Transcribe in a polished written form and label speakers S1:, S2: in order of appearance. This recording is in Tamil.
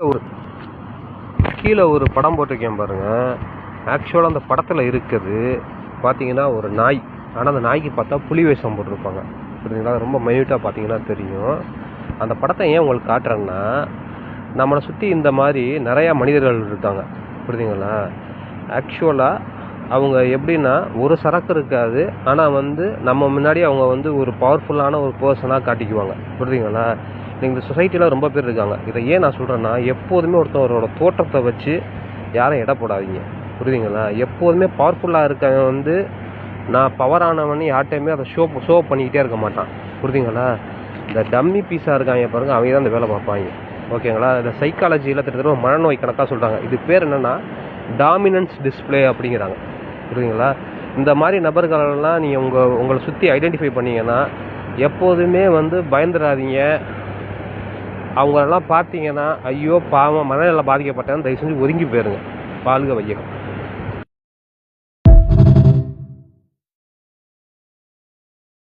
S1: ஒரு கீழே ஒரு படம் போட்டிருக்கேன் பாருங்க. ஆக்சுவலாக அந்த படத்தில் இருக்குது பார்த்தீங்கன்னா ஒரு நாய். ஆனால் அந்த நாய்க்கு பார்த்தா புலி வேஷம் போட்டிருப்பாங்க. புரியுதுங்களா? ரொம்ப மைன்யூட்டாக பார்த்தீங்கன்னா தெரியும். அந்த படத்தை ஏன் உங்களுக்கு காட்டுறேன்னா, நம்மளை சுற்றி இந்த மாதிரி நிறையா மனிதர்கள் இருக்காங்க. புரியுதுங்களா? ஆக்சுவலாக அவங்க எப்படின்னா ஒரு சரக்கு இருக்காது, ஆனால் நம்ம முன்னாடி அவங்க ஒரு பவர்ஃபுல்லான ஒரு பர்சனாக காட்டிக்குவாங்க. புரியுதுங்களா? இந்த சொசைட்டியில் ரொம்ப பேர் இருக்காங்க. இதை ஏன் நான் சொல்கிறேன்னா, எப்போதுமே ஒருத்தவரோட தோற்றத்தை வச்சு யாரும் எடை போடாதீங்க. புரியுதுங்களா? எப்போதுமே பவர்ஃபுல்லாக இருக்கவன் நான் பவரானவன் யார்கிட்டையுமே அதை ஷோ பண்ணிக்கிட்டே இருக்க மாட்டான். புரியுதுங்களா? இந்த டம்மி பீஸாக இருக்காங்க பாருங்க, அவங்க தான் இந்த வேலை பார்ப்பாங்க. ஓகேங்களா? இந்த சைக்காலஜியில் கிட்டத்தட்ட மனநோய் கணக்காக சொல்கிறாங்க. இது பேர் என்னென்னா டாமினன்ஸ் டிஸ்பிளே அப்படிங்கிறாங்க. புரியுதுங்களா? இந்த மாதிரி நபர்களெல்லாம் நீங்கள் உங்களை சுற்றி ஐடென்டிஃபை பண்ணீங்கன்னா எப்போதுமே பயந்துடாதீங்க. அவங்களெல்லாம் பார்த்தீங்கன்னா ஐயோ பாவம் மனநல பாதிக்கப்பட்டேன்னு தயவு செஞ்சு ஒதுங்கி போயிருங்க. வாழ்க வையகம்.